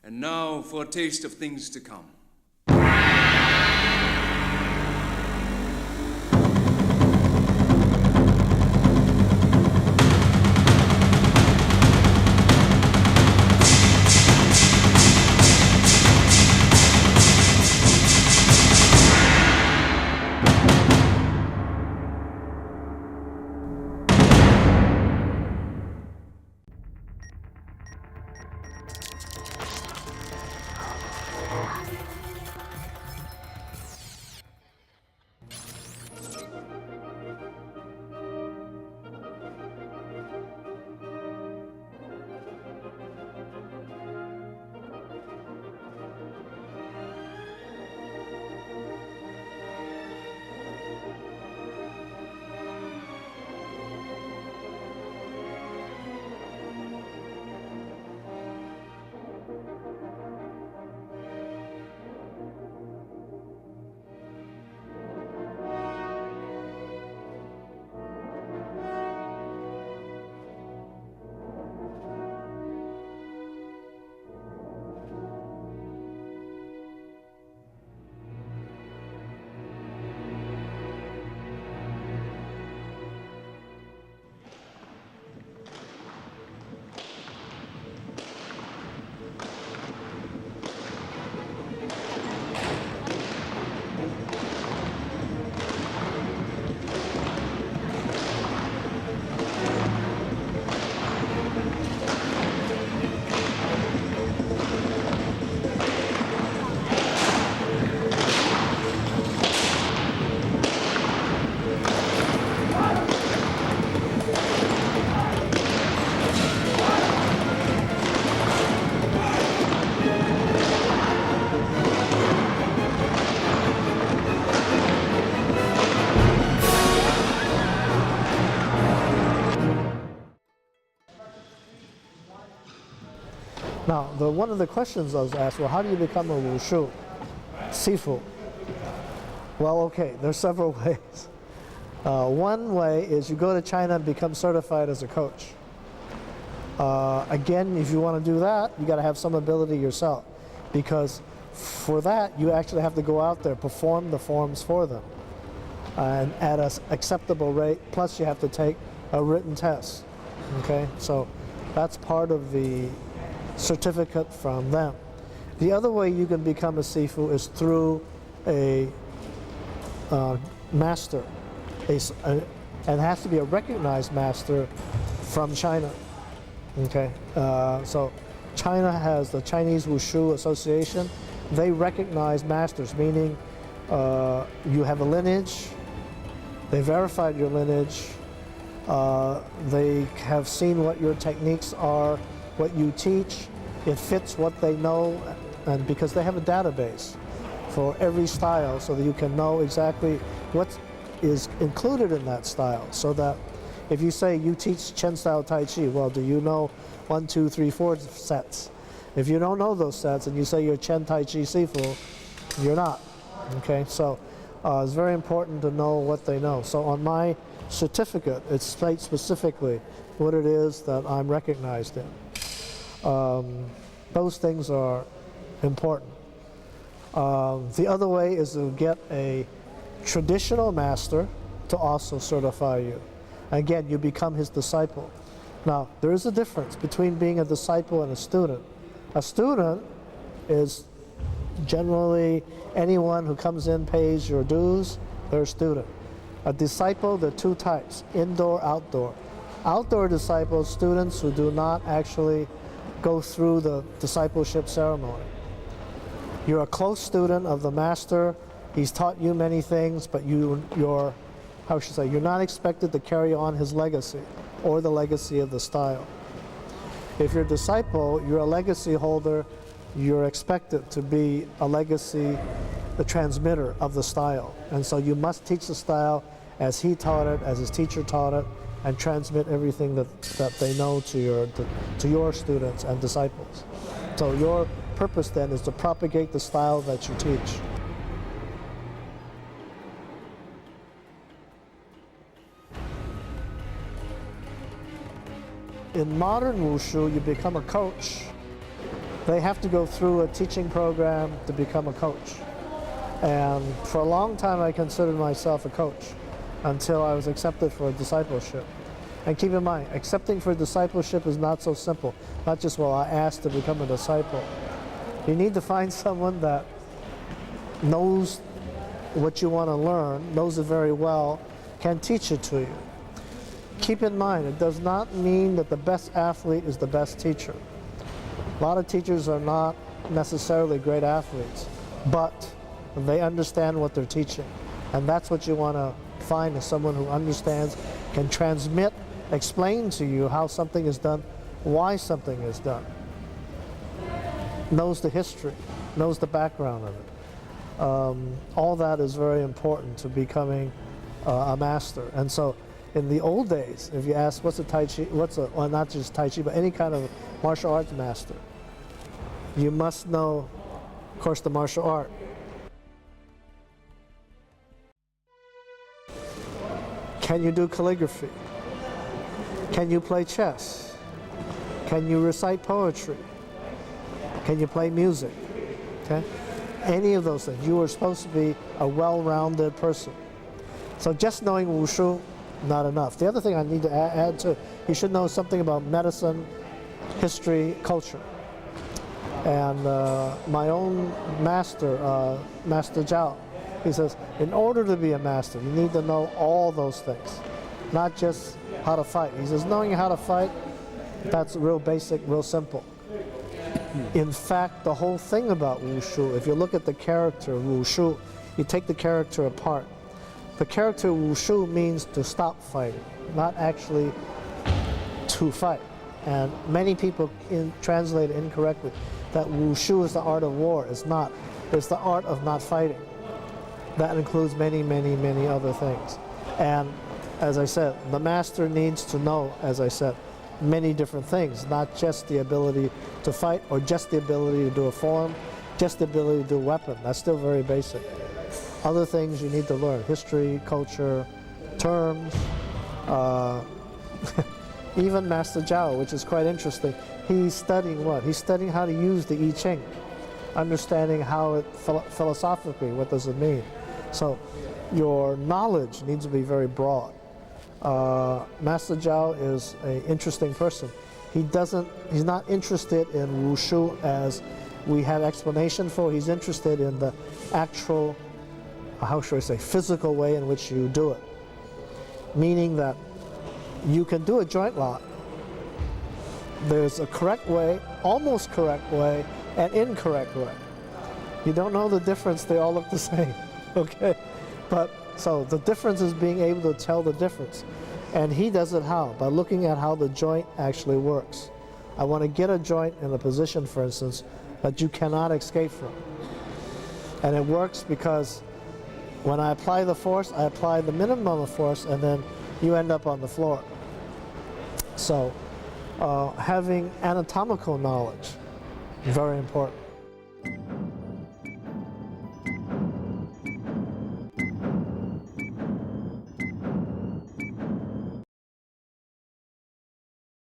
And now for a taste of things to come. Now, one of the questions I was asked, well, how do you become a wushu Sifu? Well, okay, there's several ways. One way is you go to China and become certified as a coach. Again, if you want to do that, you got to have some ability yourself, because for that you actually have to go out there, perform the forms for them, and at an acceptable rate. Plus, you have to take a written test. Okay, so that's part of the certificate from them. The other way you can become a Sifu is through a master, and it has to be a recognized master from China. Okay, so China has the Chinese Wushu Association. They recognize masters, meaning you have a lineage, they verified your lineage, they have seen what your techniques are, what you teach, it fits what they know, and because they have a database for every style so that you can know exactly what is included in that style, so that if you say you teach Chen style Tai Chi, well, do you know 1, 2, 3, 4 sets? If you don't know those sets and you say you're Chen Tai Chi Sifu, you're not. Okay, so it's very important to know what they know. So on my certificate, it states specifically what it is that I'm recognized in. Those things are important. The other way is to get a traditional master to also certify you. Again, you become his disciple. Now, there is a difference between being a disciple and a student. A student is generally anyone who comes in, pays your dues, they're a student. A disciple, there are two types, indoor, outdoor. Outdoor disciples, students who do not actually go through the discipleship ceremony. You're a close student of the master. He's taught you many things, but you're not expected to carry on his legacy or the legacy of the style. If you're a disciple, you're a legacy holder. You're expected to be a legacy, the transmitter of the style. And so you must teach the style as he taught it, as his teacher taught it, and transmit everything that they know to your students and disciples. So your purpose then is to propagate the style that you teach. In modern wushu, you become a coach They have to go through a teaching program to become a coach. And for a long time, I considered myself a coach until I was accepted for a discipleship. And keep in mind, accepting for discipleship is not so simple. Not just, well, I asked to become a disciple. You need to find someone that knows what you want to learn, knows it very well, can teach it to you. Keep in mind, it does not mean that the best athlete is the best teacher. A lot of teachers are not necessarily great athletes, but they understand what they're teaching. And that's what you want to find, is someone who understands, can transmit, explain to you how something is done, why something is done, knows the history, knows the background of it. All that is very important to becoming a master. And so in the old days, if you ask what's a Tai Chi, well, not just Tai Chi, but any kind of martial arts master, you must know, of course, the martial art. Can you do calligraphy? Can you play chess? Can you recite poetry? Can you play music? Okay? Any of those things. You are supposed to be a well-rounded person. So just knowing wushu, not enough. The other thing I need to add to, you should know something about medicine, history, culture. And my own master, Master Zhao, he says, in order to be a master, you need to know all those things, not just how to fight. He says, knowing how to fight, that's real basic, real simple. In fact, the whole thing about wushu, if you look at the character wushu, you take the character apart. The character wushu means to stop fighting, not actually to fight. And many people translate it incorrectly, that wushu is the art of war. It's not. It's the art of not fighting. That includes many, many, many other things. And as I said, the master needs to know, as I said, many different things, not just the ability to fight or just the ability to do a form, just the ability to do a weapon. That's still very basic. Other things you need to learn, history, culture, terms, even Master Zhao, which is quite interesting. He's studying what? He's studying how to use the I Ching, understanding how it philosophically, what does it mean. So your knowledge needs to be very broad. Master Zhao is an interesting person. He's not interested in wushu as we have explanation for. He's interested in the actual, how should I say, physical way in which you do it. Meaning that you can do a joint lock. There's a correct way, almost correct way, and incorrect way. You don't know the difference, they all look the same, okay? But so the difference is being able to tell the difference. And he does it how? By looking at how the joint actually works. I want to get a joint in a position, for instance, that you cannot escape from. And it works because when I apply the force, I apply the minimum of force, and then you end up on the floor. So having anatomical knowledge, very important.